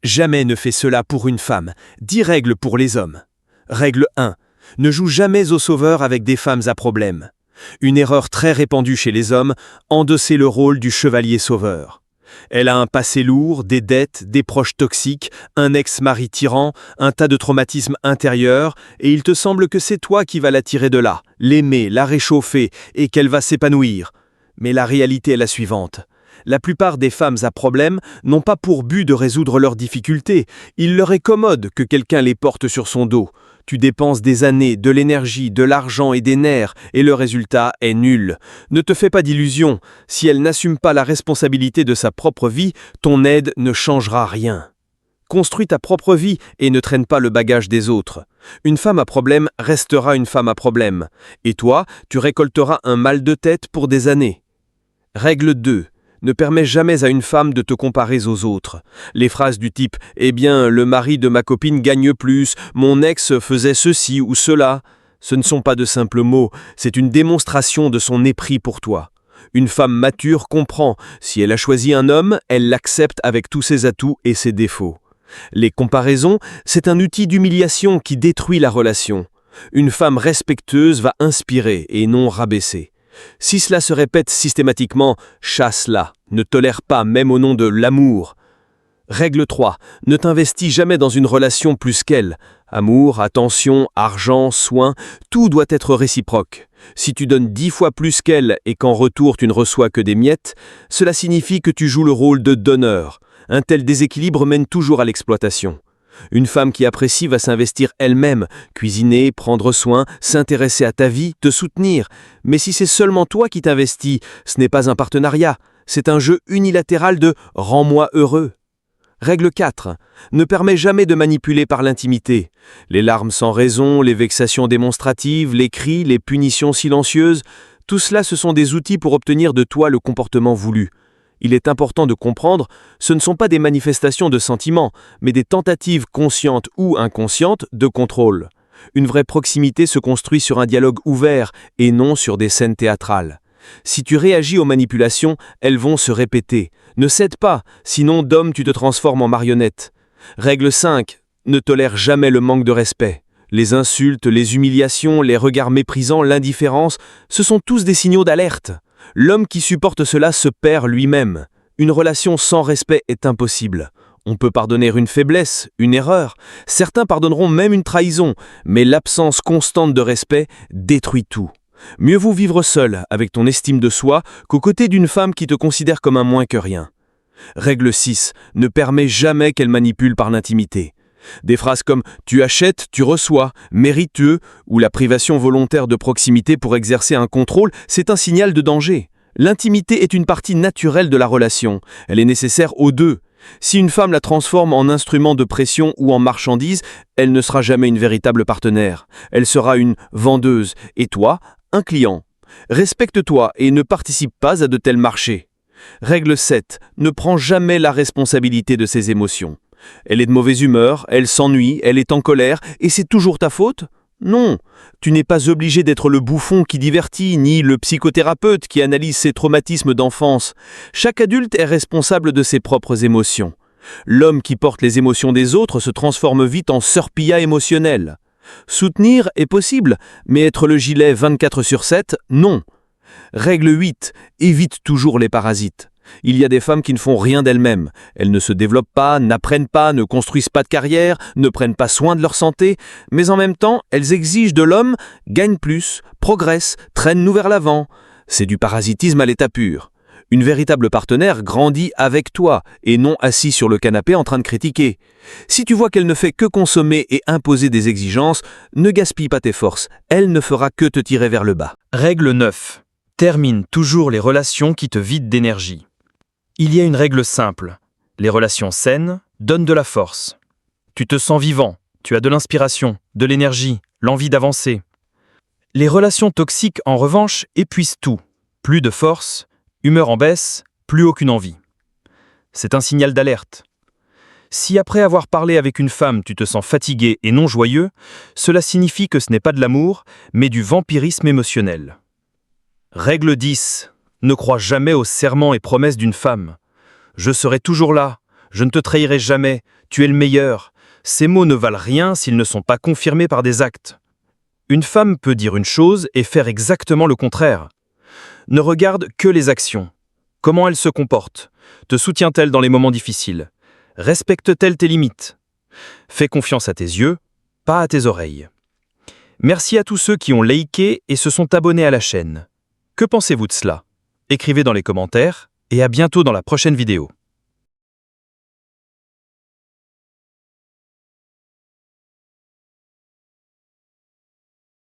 Jamais ne fais cela pour une femme. 10 règles pour les hommes. Règle 1. Ne joue jamais au sauveur avec des femmes à problème. Une erreur très répandue chez les hommes, endosser le rôle du chevalier sauveur. Elle a un passé lourd, des dettes, des proches toxiques, un ex-mari tyran, un tas de traumatismes intérieurs, et il te semble que c'est toi qui vas la tirer de là, l'aimer, la réchauffer, et qu'elle va s'épanouir. Mais la réalité est la suivante. La plupart des femmes à problème n'ont pas pour but de résoudre leurs difficultés. Il leur est commode que quelqu'un les porte sur son dos. Tu dépenses des années, de l'énergie, de l'argent et des nerfs, et le résultat est nul. Ne te fais pas d'illusions. Si elle n'assume pas la responsabilité de sa propre vie, ton aide ne changera rien. Construis ta propre vie et ne traîne pas le bagage des autres. Une femme à problème restera une femme à problème. Et toi, tu récolteras un mal de tête pour des années. Règle 2. Ne permets jamais à une femme de te comparer aux autres. Les phrases du type « Eh bien, le mari de ma copine gagne plus, mon ex faisait ceci ou cela », ce ne sont pas de simples mots, c'est une démonstration de son mépris pour toi. Une femme mature comprend, si elle a choisi un homme, elle l'accepte avec tous ses atouts et ses défauts. Les comparaisons, c'est un outil d'humiliation qui détruit la relation. Une femme respectueuse va inspirer et non rabaisser. Si cela se répète systématiquement, chasse-la, ne tolère pas même au nom de l'amour. Règle 3. Ne t'investis jamais dans une relation plus qu'elle. Amour, attention, argent, soins, tout doit être réciproque. Si tu donnes 10 fois plus qu'elle et qu'en retour tu ne reçois que des miettes, cela signifie que tu joues le rôle de donneur. Un tel déséquilibre mène toujours à l'exploitation. Une femme qui apprécie va s'investir elle-même, cuisiner, prendre soin, s'intéresser à ta vie, te soutenir. Mais si c'est seulement toi qui t'investis, ce n'est pas un partenariat, c'est un jeu unilatéral de « rends-moi heureux ». Règle 4. Ne permets jamais de manipuler par l'intimité. Les larmes sans raison, les vexations démonstratives, les cris, les punitions silencieuses, tout cela ce sont des outils pour obtenir de toi le comportement voulu. Il est important de comprendre, ce ne sont pas des manifestations de sentiments, mais des tentatives conscientes ou inconscientes de contrôle. Une vraie proximité se construit sur un dialogue ouvert et non sur des scènes théâtrales. Si tu réagis aux manipulations, elles vont se répéter. Ne cède pas, sinon d'homme tu te transformes en marionnette. Règle 5. Ne tolère jamais le manque de respect. Les insultes, les humiliations, les regards méprisants, l'indifférence, ce sont tous des signaux d'alerte. L'homme qui supporte cela se perd lui-même. Une relation sans respect est impossible. On peut pardonner une faiblesse, une erreur. Certains pardonneront même une trahison, mais l'absence constante de respect détruit tout. Mieux vaut vivre seul, avec ton estime de soi, qu'aux côtés d'une femme qui te considère comme un moins que rien. Règle 6. Ne permets jamais qu'elle manipule par l'intimité. Des phrases comme « tu achètes, tu reçois »,« mériteux » ou la privation volontaire de proximité pour exercer un contrôle, c'est un signal de danger. L'intimité est une partie naturelle de la relation. Elle est nécessaire aux deux. Si une femme la transforme en instrument de pression ou en marchandise, elle ne sera jamais une véritable partenaire. Elle sera une vendeuse et toi, un client. Respecte-toi et ne participe pas à de tels marchés. Règle 7. Ne prends jamais la responsabilité de ses émotions. Elle est de mauvaise humeur, elle s'ennuie, elle est en colère, et c'est toujours ta faute ? Non, tu n'es pas obligé d'être le bouffon qui divertit, ni le psychothérapeute qui analyse ses traumatismes d'enfance. Chaque adulte est responsable de ses propres émotions. L'homme qui porte les émotions des autres se transforme vite en sœur-pilla émotionnel. Soutenir est possible, mais être le gilet 24/7, non. Règle 8. Évite toujours les parasites. Il y a des femmes qui ne font rien d'elles-mêmes. Elles ne se développent pas, n'apprennent pas, ne construisent pas de carrière, ne prennent pas soin de leur santé, mais en même temps, elles exigent de l'homme, gagnent plus, progressent, traînent-nous vers l'avant. C'est du parasitisme à l'état pur. Une véritable partenaire grandit avec toi et non assis sur le canapé en train de critiquer. Si tu vois qu'elle ne fait que consommer et imposer des exigences, ne gaspille pas tes forces, elle ne fera que te tirer vers le bas. Règle 9. Termine toujours les relations qui te vident d'énergie. Il y a une règle simple. Les relations saines donnent de la force. Tu te sens vivant, tu as de l'inspiration, de l'énergie, l'envie d'avancer. Les relations toxiques, en revanche, épuisent tout. Plus de force, humeur en baisse, plus aucune envie. C'est un signal d'alerte. Si après avoir parlé avec une femme, tu te sens fatigué et non joyeux, cela signifie que ce n'est pas de l'amour, mais du vampirisme émotionnel. Règle 10. Ne crois jamais aux serments et promesses d'une femme. Je serai toujours là. je ne te trahirai jamais, tu es le meilleur. Ces mots ne valent rien s'ils ne sont pas confirmés par des actes. Une femme peut dire une chose et faire exactement le contraire. Ne regarde que les actions. Comment elle se comporte? Te soutient-elle dans les moments difficiles? Respecte-t-elle tes limites? Fais confiance à tes yeux, pas à tes oreilles. Merci à tous ceux qui ont liké et se sont abonnés à la chaîne. Que pensez-vous de cela? Écrivez dans les commentaires et à bientôt dans la prochaine vidéo.